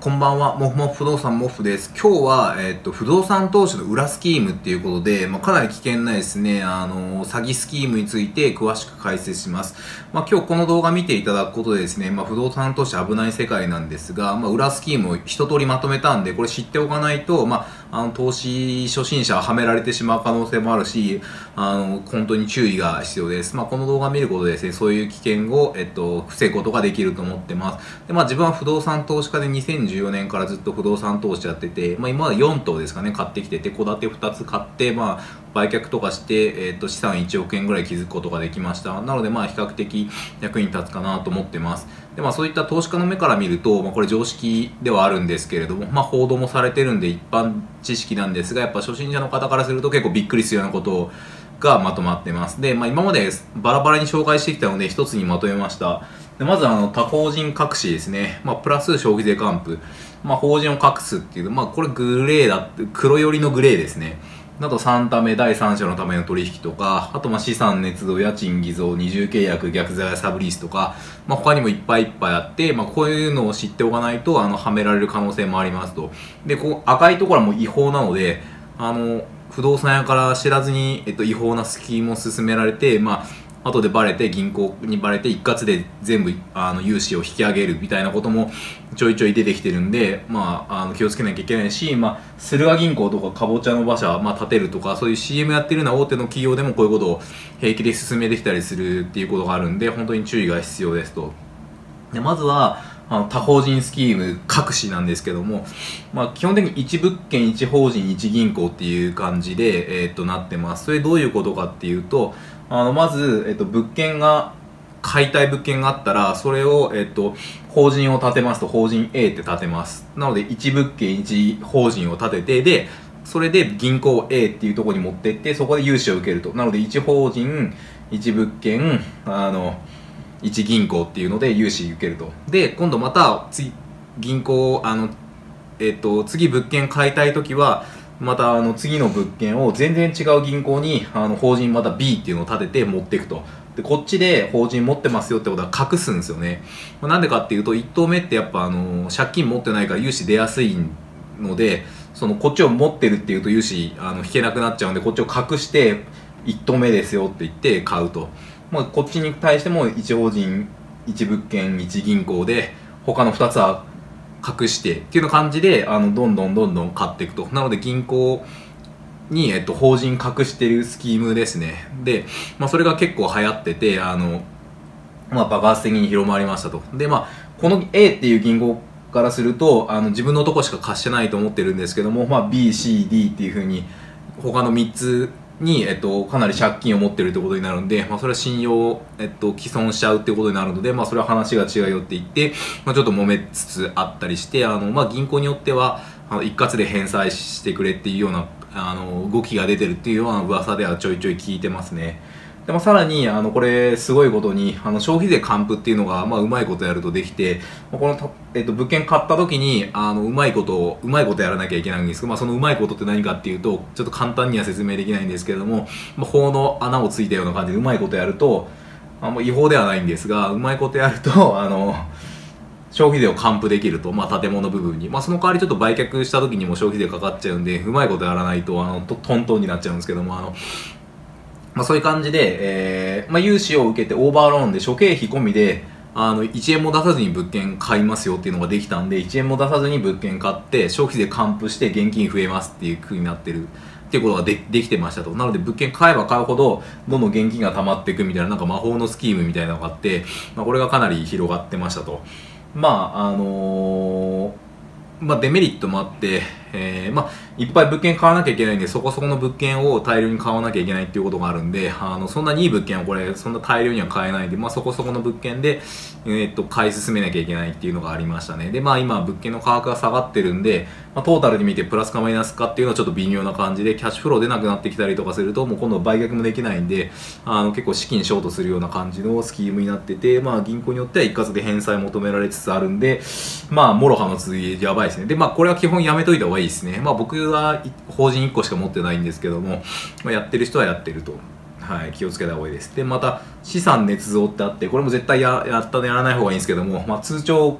こんばんは、もふもふ不動産もふです。今日は、不動産投資の裏スキームっていうことで、かなり危険なですね、詐欺スキームについて詳しく解説します。今日この動画見ていただくことでですね、不動産投資危ない世界なんですが、裏スキームを一通りまとめたんで、これ知っておかないと、投資初心者ははめられてしまう可能性もあるし、本当に注意が必要です。この動画を見ることでですね、そういう危険を、防ぐことができると思ってます。で、自分は不動産投資家で2014年からずっと不動産投資やってて、今まで4棟ですかね、買ってきてて、戸建て2つ買って、売却とかして、資産1億円ぐらい築くことができました。なので、比較的役に立つかなと思ってます。で、そういった投資家の目から見ると、これ常識ではあるんですけれども、報道もされてるんで一般知識なんですが、やっぱ初心者の方からすると結構びっくりするようなことがまとまってます。で、今までバラバラに紹介してきたので、一つにまとめました。でまず他法人隠しですね。プラス消費税還付。法人を隠すっていう、これグレーだって、黒寄りのグレーですね。あと3ため、第三者のための取引とか、あと資産捏造、家賃偽造、二重契約、逆ザヤサブリースとか、他にもいっぱいいっぱいあって、こういうのを知っておかないと、はめられる可能性もありますと。で、赤いところはもう違法なので、不動産屋から知らずに、違法なスキームを進められて、後でバレて銀行にバレて一括で全部融資を引き上げるみたいなこともちょいちょい出てきてるんで、気をつけなきゃいけないし、駿河銀行とかかぼちゃの馬車、建てるとかそういう CM やってるような大手の企業でもこういうことを平気で進めてきたりするっていうことがあるんで、本当に注意が必要ですと。でまずは他法人スキーム隠しなんですけども、基本的に1物件1法人1銀行っていう感じで、なってます。それどういうことかっていうと、まず、物件が買いたい物件があったらそれを、法人を建てますと法人 A って建てます。なので1物件1法人を建てて、でそれで銀行 A っていうところに持ってってそこで融資を受けると。なので1法人1物件1銀行っていうので融資受けると。で今度また次銀行次物件買いたい時はまた次の物件を全然違う銀行に法人また B っていうのを立てて持っていくと。でこっちで法人持ってますよってことは隠すんですよね。なんでかっていうと1棟目ってやっぱ借金持ってないから融資出やすいので、こっちを持ってるっていうと融資引けなくなっちゃうんで、こっちを隠して1棟目ですよって言って買うと。こっちに対しても1法人1物件1銀行で他の2つは隠してっていうような感じでどんどん買っていくと。なので銀行に、法人隠してるスキームですね。で、それが結構流行ってて爆発的に広まりましたと。でこの A っていう銀行からすると自分のとこしか貸してないと思ってるんですけども、BCD っていうふうに他の3つに、かなり借金を持ってるってことになるんで、それは信用を、毀損しちゃうってことになるので、それは話が違うよって言って、ちょっと揉めつつあったりして、銀行によっては一括で返済してくれっていうような動きが出てるっていうような噂ではちょいちょい聞いてますね。でさらにこれすごいことに消費税還付っていうのがうまいことやるとできて、この物件買った時にうまいことやらなきゃいけないんですけど、そのうまいことって何かっていうとちょっと簡単には説明できないんですけれども、法の穴をついたような感じでうまいことやると違法ではないんですが、うまいことやると消費税を還付できると、建物部分に、その代わりちょっと売却した時にも消費税かかっちゃうんで、うまいことやらないとトントンになっちゃうんですけどもそういう感じで、融資を受けてオーバーローンで諸経費込みで1円も出さずに物件買いますよっていうのができたんで、1円も出さずに物件買って消費税還付して現金増えますっていう風になってるっていうことができてましたと。なので物件買えば買うほどどんどん現金が溜まっていくみたいな、魔法のスキームみたいなのがあって、これがかなり広がってましたと。デメリットもあって、いっぱい物件買わなきゃいけないんで、そこそこの物件を大量に買わなきゃいけないっていうことがあるんで、そんなにいい物件はこれ、そんな大量には買えないんで、そこそこの物件で、買い進めなきゃいけないっていうのがありましたね。で、今、物件の価格が下がってるんで、トータルで見てプラスかマイナスかっていうのはちょっと微妙な感じで、キャッシュフロー出なくなってきたりとかすると、もう今度売却もできないんで、結構資金ショートするような感じのスキームになってて、銀行によっては一括で返済求められつつあるんで、もろ刃の続きやばいですね。で、これは基本やめといた方がいいですね。僕は法人1個しか持ってないんですけども、やってる人はやってると。気をつけた方がいいです。で、また、資産捏造ってあって、これも絶対やらない方がいいんですけども、通帳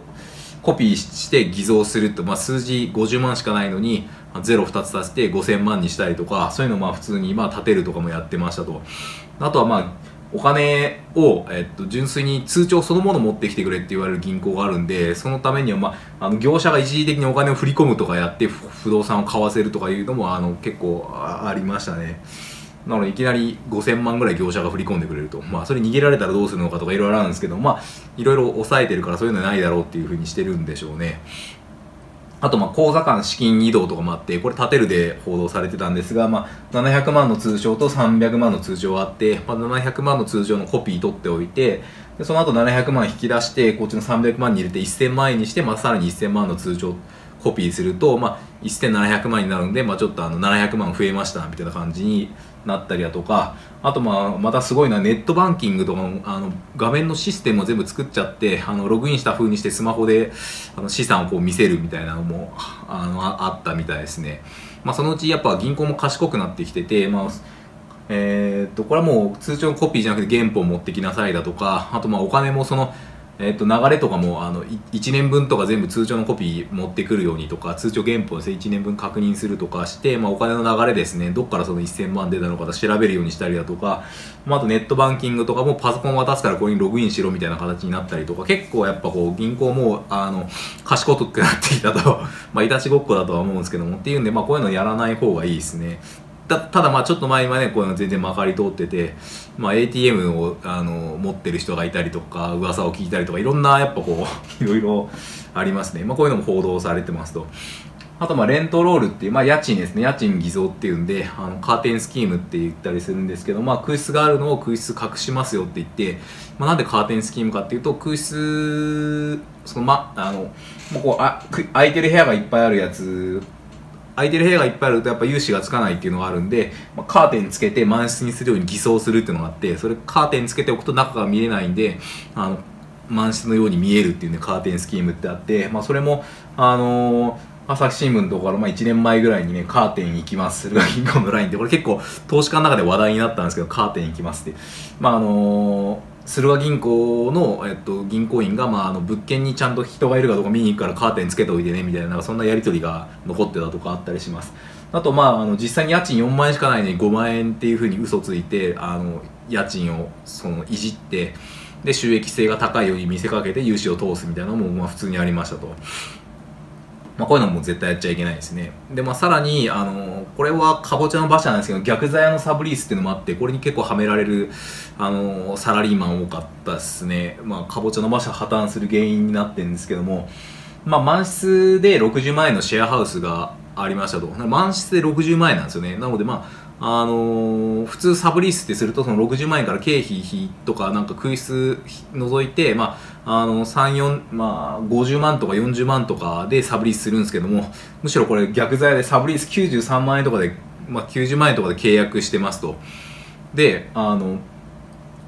コピーして偽造すると、数字50万しかないのに02つ足して5000万にしたりとか、そういうのを普通に立てるとかもやってましたと。あとはお金を、純粋に通帳そのもの持ってきてくれって言われる銀行があるんで、そのためには、業者が一時的にお金を振り込むとかやって不動産を買わせるとかいうのも結構ありましたね。なのでいきなり5000万ぐらい業者が振り込んでくれると、それ逃げられたらどうするのかとかいろいろあるんですけど、いろいろ抑えてるからそういうのないだろうっていう風にしてるんでしょうね。あと口座間資金移動とかもあって、これ立てるで報道されてたんですが、700万の通帳と300万の通帳があって、700万の通帳のコピー取っておいて、でその後700万引き出して、こっちの300万に入れて1000万円にして、さらに1000万の通帳コピーすると、1700万になるんで、ちょっと700万増えましたみたいな感じになったりだとか、あとまたすごいのはネットバンキングとかの画面のシステムを全部作っちゃって、ログインした風にしてスマホで資産を見せるみたいなのもあったみたいですね。そのうちやっぱ銀行も賢くなってきてて、これはもう通帳のコピーじゃなくて原本持ってきなさいだとか、あとお金も流れとかも1年分とか全部通帳のコピー持ってくるようにとか、通帳原本で1年分確認するとかして、お金の流れですね、どっからその1000万出たのか調べるようにしたりだとか、あとネットバンキングとかもパソコン渡すからこれにログインしろみたいな形になったりとか、結構やっぱ銀行も賢くなってきたといたちごっこだとは思うんですけどもっていうんで、こういうのやらない方がいいですね。ただちょっと前にはね、こういうの全然まかり通ってて、ATM を持ってる人がいたりとか、噂を聞いたりとか、いろんなやっぱいろいろありますね。こういうのも報道されてますと。あとレントロールっていう、家賃ですね。家賃偽造っていうんで、カーテンスキームって言ったりするんですけど、空室があるのを空室隠しますよって言って、なんでカーテンスキームかっていうと、空室、空いてる部屋がいっぱいあるやつ、空いてる部屋がいっぱいあるとやっぱ融資がつかないっていうのがあるんで、カーテンつけて満室にするように偽装するっていうのがあって、それカーテンつけておくと中が見えないんで、満室のように見えるっていうんでカーテンスキームってあって、それも朝日新聞とかから1年前ぐらいにね、カーテン行きます、駿河銀行のラインで、これ結構投資家の中で話題になったんですけど、カーテン行きますって。駿河銀行の、銀行員が、物件にちゃんと人がいるかどうか見に行くからカーテンつけておいてねみたいな、そんなやり取りが残ってたとかあったりします。あと実際に家賃4万円しかないのに5万円っていうふうに嘘ついて家賃をいじって、で収益性が高いように見せかけて融資を通すみたいなのも普通にありましたと。こういうのも絶対やっちゃいけないですね。でさらにこれはかぼちゃの馬車なんですけど、逆ザヤのサブリースっていうのもあって、これに結構はめられるサラリーマン多かったですね。かぼちゃの馬車破綻する原因になってるんですけども、満室で60万円のシェアハウスがありましたと。満室で60万円なんですよね。なので普通サブリースってするとその60万円から経費とか空室除いて50万とか40万とかでサブリースするんですけども、むしろこれ逆ザヤでサブリース93万円とかで、90万円とかで契約してますと。でこ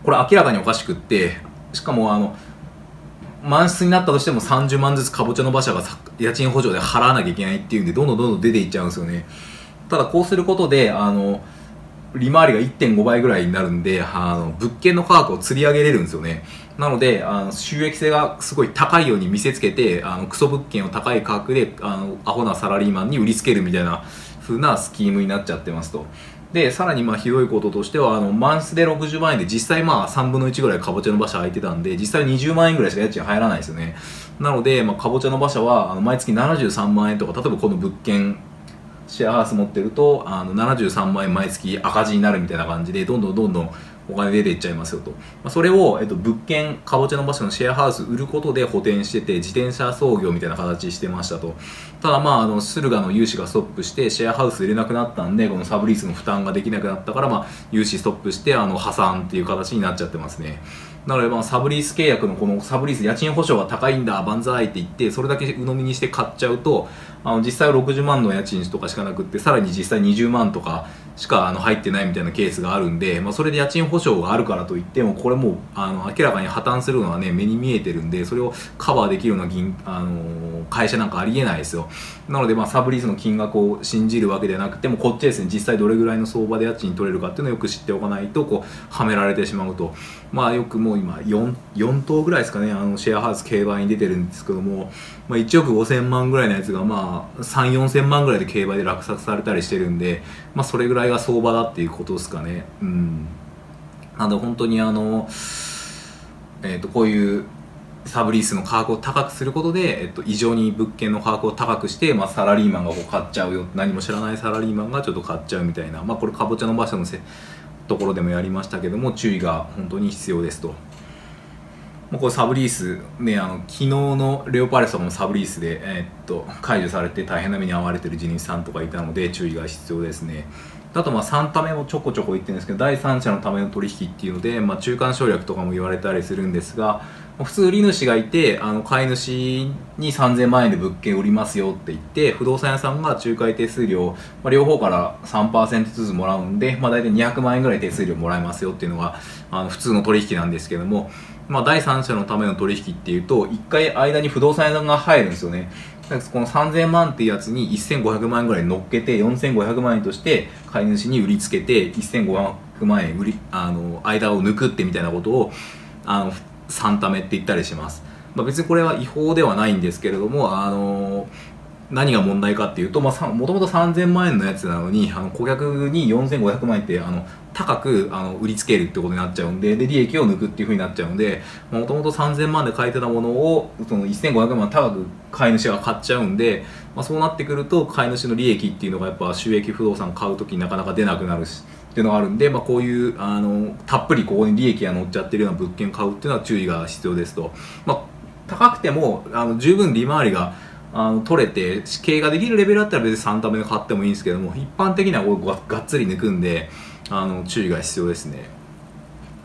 れ明らかにおかしくって、しかも満室になったとしても30万ずつかぼちゃの馬車が家賃補助で払わなきゃいけないっていうんで、どんどん出ていっちゃうんですよね。ただこうすることで利回りが 1.5 倍ぐらいになるんで、物件の価格を釣り上げれるんですよね。なので収益性がすごい高いように見せつけて、クソ物件を高い価格でアホなサラリーマンに売りつけるみたいな風なスキームになっちゃってますと。でさらにひどいこととしては満室で60万円で実際3分の1ぐらいかぼちゃの馬車空いてたんで、実際20万円ぐらいしか家賃入らないですよね。なのでかぼちゃの馬車は毎月73万円とか、例えばこの物件シェアハウス持ってると73万円毎月赤字になるみたいな感じで、どんどんお金出ていっちゃいますよと。それを、物件かぼちゃの馬車のシェアハウス売ることで補填してて、自転車操業みたいな形してましたと。ただ駿河の融資がストップしてシェアハウス入れなくなったんで、このサブリースの負担ができなくなったから融資ストップして破産っていう形になっちゃってますね。なのでサブリース契約のこのサブリース家賃保証が高いんだ万歳って言って、それだけ鵜呑みにして買っちゃうと実際は60万の家賃とかしかなくって、さらに実際20万とかしか入ってないみたいなケースがあるんで、それで家賃保証があるからといっても、これもう明らかに破綻するのはね目に見えてるんで、それをカバーできるような会社なんかありえないですよ。なのでサブリースの金額を信じるわけではなくても、こっちですね、実際どれぐらいの相場で家賃取れるかっていうのをよく知っておかないとはめられてしまうと。よくももう今4棟ぐらいですかね、シェアハウス競売に出てるんですけども、まあ、1億5000万ぐらいのやつがまあ3、4000万ぐらいで競売で落札されたりしてるんで、まあ、それぐらいが相場だっていうことですかね。なので本当にこういうサブリースの価格を高くすることで、異常に物件の価格を高くして、まあ、サラリーマンがこう買っちゃうよ、何も知らないサラリーマンがちょっと買っちゃうみたいな、まあ、これかぼちゃの場所のところでもやりましたけども、注意が本当に必要ですと。まあ、これサブリースね、昨日のレオパレスとかもサブリースで、解除されて大変な目に遭われてる地主さんとかいたので注意が必要ですね。あとまあ3ためもちょこちょこ言ってるんですけど、第三者のための取引っていうので、まあ、中間省略とかも言われたりするんですが、普通売り主がいて買い主に3000万円で物件売りますよって言って、不動産屋さんが仲介手数料、まあ、両方から 3% ずつもらうんで、まあ、大体200万円ぐらい手数料もらえますよっていうのが普通の取引なんですけども、まあ、第三者のための取引っていうと、1回間に不動産屋さんが入るんですよね。この3000万っていうやつに1500万円ぐらい乗っけて、4500万円として買い主に売りつけて、1500万円間を抜くってみたいなことを3ためって言ったりします。まあ、別にこれは違法ではないんですけれども、何が問題かっていうと、もともと3000万円のやつなのに顧客に4500万円って高く売りつけるってことになっちゃうんで、利益を抜くっていうふうになっちゃうんで、もともと3000万で買えてたものをその1500万高く買い主が買っちゃうんで、まあ、そうなってくると買い主の利益っていうのがやっぱ収益不動産買うときになかなか出なくなるしっていうのがあるんで、まあ、こういうたっぷりここに利益が乗っちゃってるような物件を買うっていうのは注意が必要ですと。まあ、高くても十分利回りが取れて経営ができるレベルだったら別に3ためで買ってもいいんですけども、一般的にはがっつり抜くんで注意が必要ですね。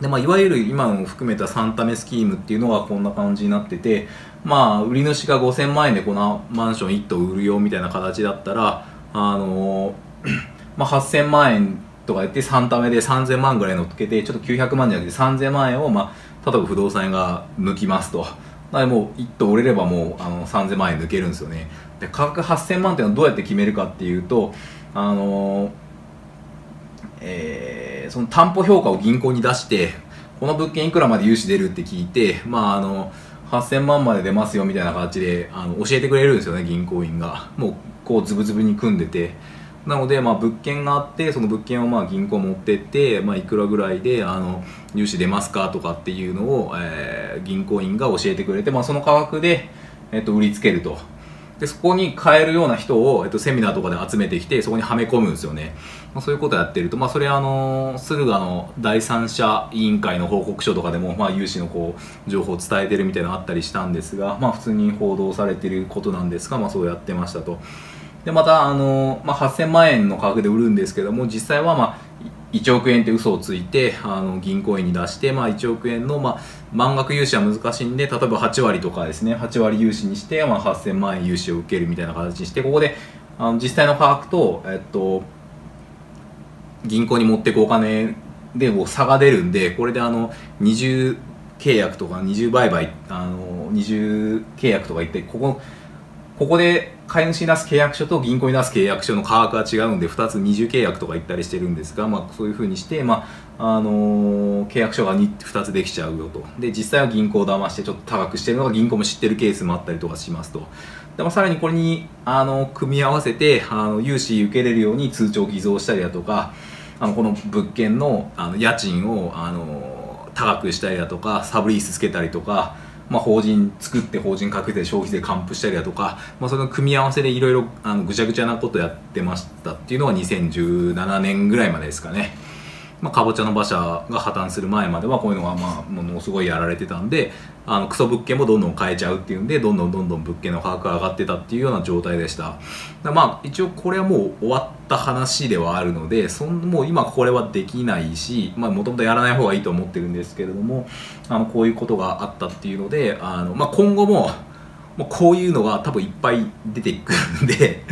で、まあ、いわゆる今の含めた3ためスキームっていうのがこんな感じになってて、まあ、売り主が5000万円でこのマンション1棟売るよみたいな形だったらまあ、8000万円とか言って3ためで3000万ぐらい乗っけて、ちょっと900万じゃなくて3000万円を、まあ、例えば不動産屋が抜きますと。もう1棟売れればもう3000万円抜けるんですよね。で、価格8000万っていうのはどうやって決めるかっていうと、その担保評価を銀行に出して、この物件いくらまで融資出るって聞いて、まあ8000万まで出ますよみたいな形で教えてくれるんですよね、銀行員が。もうこうズブズブに組んでて。なので、まあ、物件があって、その物件をまあ銀行持ってって、まあ、いくらぐらいで融資出ますかとかっていうのを、銀行員が教えてくれて、まあ、その価格で、売りつけると。で、そこに買えるような人を、セミナーとかで集めてきて、そこにはめ込むんですよね。まあ、そういうことをやってると、まあ、それは駿河の第三者委員会の報告書とかでも、まあ、融資のこう情報を伝えてるみたいなのあったりしたんですが、まあ、普通に報道されてることなんですが、まあ、そうやってましたと。で、またまあ、8000万円の価格で売るんですけども、実際はまあ1億円って嘘をついて銀行員に出して、まあ、1億円の、まあ、満額融資は難しいんで、例えば8割とかですね、8割融資にして、まあ、8000万円融資を受けるみたいな形にして、ここで実際の価格と、銀行に持っていくお金でも差が出るんで、これで二重契約とか二重売買二重契約とか言って、ここで買い主に出す契約書と銀行に出す契約書の価格が違うんで、2つ二重契約とか言ったりしてるんですが、まあ、そういうふうにして、まあ契約書が 2つできちゃうよと。で、実際は銀行を騙してちょっと高くしてるのが銀行も知ってるケースもあったりとかしますと。で、まあ、さらにこれに組み合わせて融資受けれるように通帳を偽造したりだとか、この物件の家賃を高くしたりだとか、サブリースつけたりとか、まあ、法人作って法人隠れて消費税還付したりだとか、まあ、その組み合わせでいろいろぐちゃぐちゃなことやってましたっていうのが2017年ぐらいまでですかね。まあ、かぼちゃの馬車が破綻する前まではこういうのがまあものすごいやられてたんで、クソ物件もどんどん買えちゃうっていうんで、どんどん物件の価格が上がってたっていうような状態でした。まあ一応これはもう終わった話ではあるので、もう今これはできないし、まあもともとやらない方がいいと思ってるんですけれども、こういうことがあったっていうので、まあ今後もこういうのが多分いっぱい出てくるんで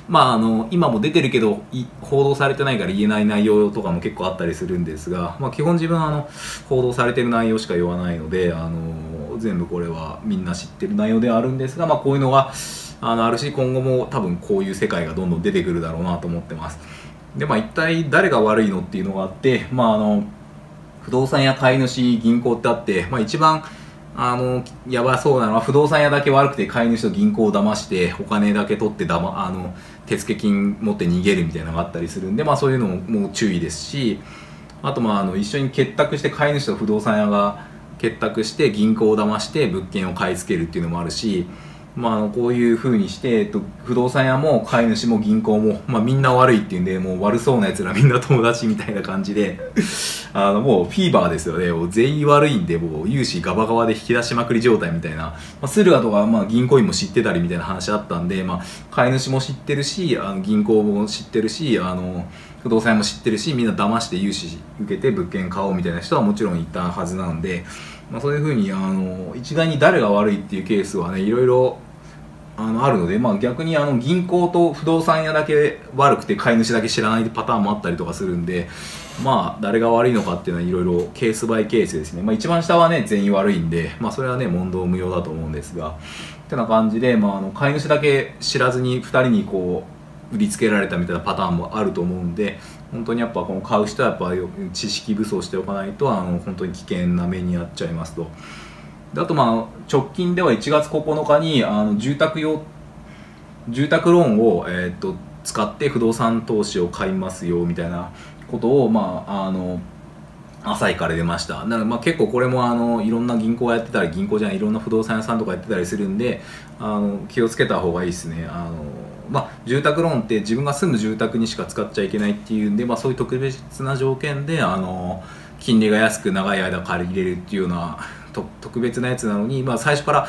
まあ今も出てるけど報道されてないから言えない内容とかも結構あったりするんですが、まあ、基本自分は報道されてる内容しか言わないので全部これはみんな知ってる内容ではあるんですが、まあ、こういうのがあるし、今後も多分こういう世界がどんどん出てくるだろうなと思ってます。で、まあ、一体誰が悪いのっていうのがあって、まあ不動産屋、買い主、銀行ってあって、まあ一番、やばそうなのは、不動産屋だけ悪くて買い主と銀行を騙して、お金だけ取って手付金持って逃げるみたいなのがあったりするんで、まあそういうのも注意ですし、あと一緒に結託して買い主と不動産屋が結託して銀行を騙して物件を買い付けるっていうのもあるし、こういう風にして、不動産屋も買い主も銀行も、みんな悪いっていうんで、もう悪そうな奴らみんな友達みたいな感じで、もうフィーバーですよね。もう全員悪いんで、もう融資ガバガバで引き出しまくり状態みたいな。駿河とか、銀行員も知ってたりみたいな話あったんで、買い主も知ってるし、銀行も知ってるし、不動産屋も知ってるし、みんな騙して融資受けて物件買おうみたいな人はもちろんいたはずなので、そういう風に一概に誰が悪いっていうケースはね、いろいろあるので、逆に銀行と不動産屋だけ悪くて買い主だけ知らないパターンもあったりとかするんで、誰が悪いのかっていうのはいろいろケースバイケースですね。一番下はね全員悪いんで、それはね問答無用だと思うんですが、ってな感じで、買い主だけ知らずに2人にこう売りつけられたみたいなパターンもあると思うんで、本当にやっぱこの買う人はやっぱ知識武装しておかないと本当に危険な目に遭っちゃいますと。であと直近では1月9日に住宅ローンを、使って不動産投資を買いますよみたいなことを朝日から出ました。なので結構これもいろんな銀行がやってたり、銀行じゃないいろんな不動産屋さんとかやってたりするんで気をつけた方がいいですね。住宅ローンって自分が住む住宅にしか使っちゃいけないっていうんで、そういう特別な条件で金利が安く長い間借りれるっていうような特別なやつなのに、最初から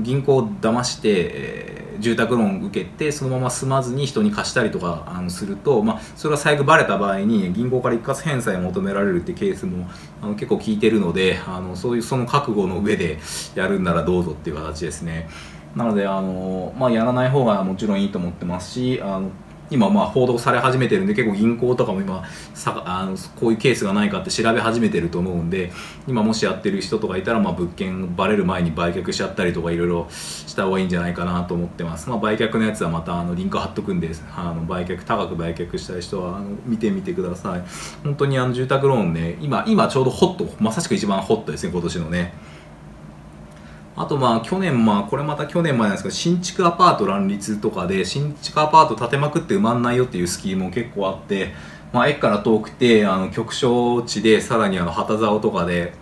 銀行を騙して、住宅ローン受けてそのまま住まずに人に貸したりとかすると、それが最悪バレた場合に銀行から一括返済を求められるっていうケースも結構聞いてるので、その覚悟の上でやるんならどうぞっていう形ですね。なのでやらない方がもちろんいいと思ってますし、今報道され始めてるんで、結構銀行とかも今こういうケースがないかって調べ始めてると思うんで、今もしやってる人とかいたら物件バレる前に売却しちゃったりとかいろいろした方がいいんじゃないかなと思ってます。売却のやつはまたリンク貼っとくんで、高く売却したい人は見てみてください。本当に住宅ローンね、今ちょうどホット、まさしく一番ホットですね、今年のね。あと去年これまた去年までなんですけど、新築アパート乱立とかで新築アパート建てまくって埋まんないよっていうスキーも結構あって、駅から遠くて局所地で、さらに旗竿とかで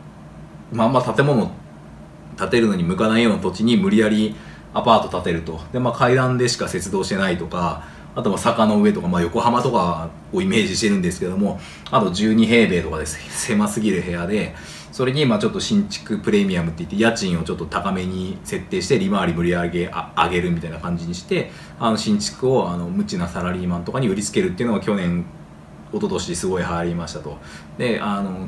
建物建てるのに向かないような土地に無理やりアパート建てると。で階段でしか接続してないとか、あと坂の上とか、横浜とかをイメージしてるんですけども、あと12平米とかです。狭すぎる部屋で、それにちょっと新築プレミアムって言って家賃をちょっと高めに設定して利回り無理やり上げるみたいな感じにして、新築を無知なサラリーマンとかに売りつけるっていうのが去年一昨年すごい流行りましたと。で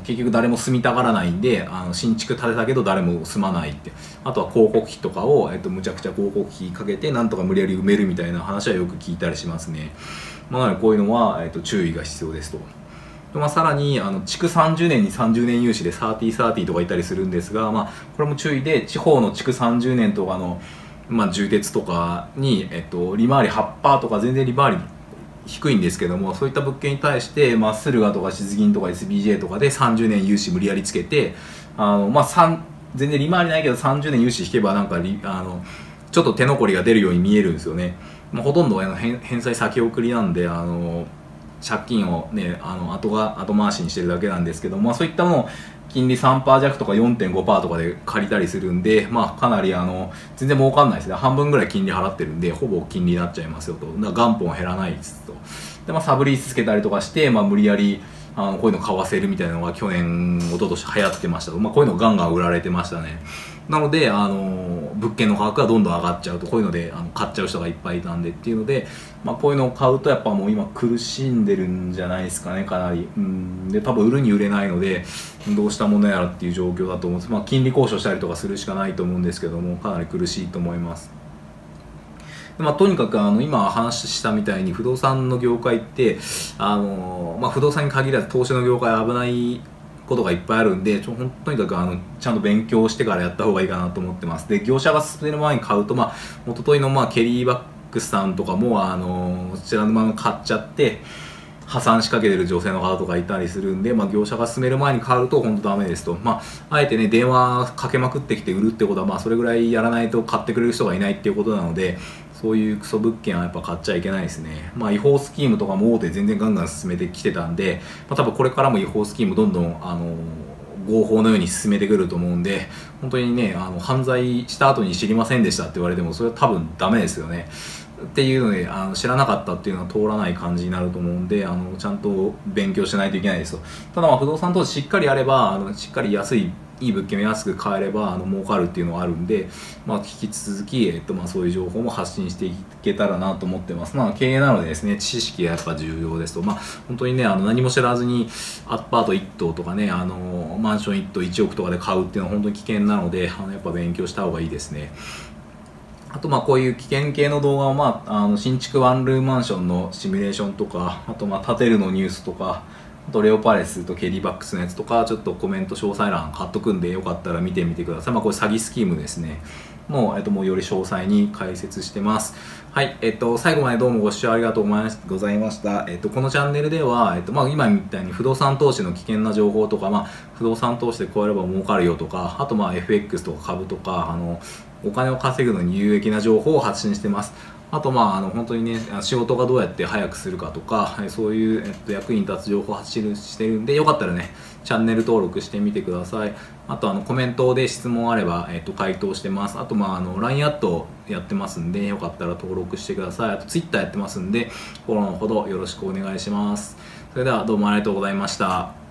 結局誰も住みたがらないんで新築建てたけど誰も住まないって、あとは広告費とかを、むちゃくちゃ広告費かけてなんとか無理やり埋めるみたいな話はよく聞いたりしますね。なのでこういうのは、注意が必要ですと。さらに築30年に30年融資で30-30とかいたりするんですが、これも注意で、地方の築30年とかの、住鉄とかに、利回り 8% とか全然利回り低いんですけども、そういった物件に対して駿河とか静銀とか SBJ とかで30年融資無理やりつけて、全然利回りないけど30年融資引けばちょっと手残りが出るように見えるんですよね。ほとんど返済先送りなんで借金をね後回しにしてるだけなんですけど、そういったものを金利 3% 弱とか 4.5% とかで借りたりするんで、かなり全然儲かんないですね。半分ぐらい金利払ってるんでほぼ金利になっちゃいますよと。だから元本減らないですと。でサブリースつけたりとかして、無理やりこういうの買わせるみたいなのが去年一昨年流行ってましたと。こういうのガンガン売られてましたね。なので物件の価格がどんどん上がっちゃうと、こういうので買っちゃう人がいっぱいいたんでっていうので、こういうのを買うとやっぱもう今苦しんでるんじゃないですかね、かなり。で多分売るに売れないのでどうしたものやらっていう状況だと思うんです。金利交渉したりとかするしかないと思うんですけども、かなり苦しいと思います。とにかく今話したみたいに不動産の業界って不動産に限らず投資の業界は危ないことがいっぱいあるんで、とにかくちゃんと勉強してからやった方がいいかなと思ってます。で業者が進める前に買うと、一昨日のケリーバックスさんとかもそちらのまま買っちゃって、破産しかけてる女性の方とかいたりするんで、業者が進める前に買うと本当ダメですと。あえてね、電話かけまくってきて売るってことは、それぐらいやらないと買ってくれる人がいないっていうことなので、そういうクソ物件はやっぱ買っちゃいけないですね。違法スキームとかも大手全然ガンガン進めてきてたんで、多分これからも違法スキームどんどん、合法のように進めてくると思うんで、本当にね、犯罪した後に知りませんでしたって言われても、それは多分ダメですよね。っていうので知らなかったっていうのは通らない感じになると思うんで、ちゃんと勉強しないといけないですと。ただ不動産投資しっかりやればしっかりいい物件を安く買えれば儲かるっていうのがあるんで、引き続き、そういう情報も発信していけたらなと思ってます。経営なのでですね、知識がやっぱ重要ですと。本当にね、何も知らずにアパート1棟とかね、マンション1棟1億とかで買うっていうのは本当に危険なので、やっぱ勉強した方がいいですね。あとこういう危険系の動画を新築ワンルームマンションのシミュレーションとか、あと建てるのニュースとか、あとレオパレスとケリーバックスのやつとか、ちょっとコメント詳細欄貼っとくんで、よかったら見てみてください。これ詐欺スキームですね。もうより詳細に解説してます。はい、最後までどうもご視聴ありがとうございました。このチャンネルでは、今みたいに不動産投資の危険な情報とか、不動産投資でこうやれば儲かるよとか、あとFX とか株とか、お金を稼ぐのに有益な情報を発信してます。あと本当にね、仕事がどうやって早くするかとか、そういう、役に立つ情報を発信してるんで、よかったらね、チャンネル登録してみてください。あとコメントで質問あれば、回答してます。あとLINE アットやってますんで、よかったら登録してください。あと Twitter やってますんで、フォローのほどよろしくお願いします。それではどうもありがとうございました。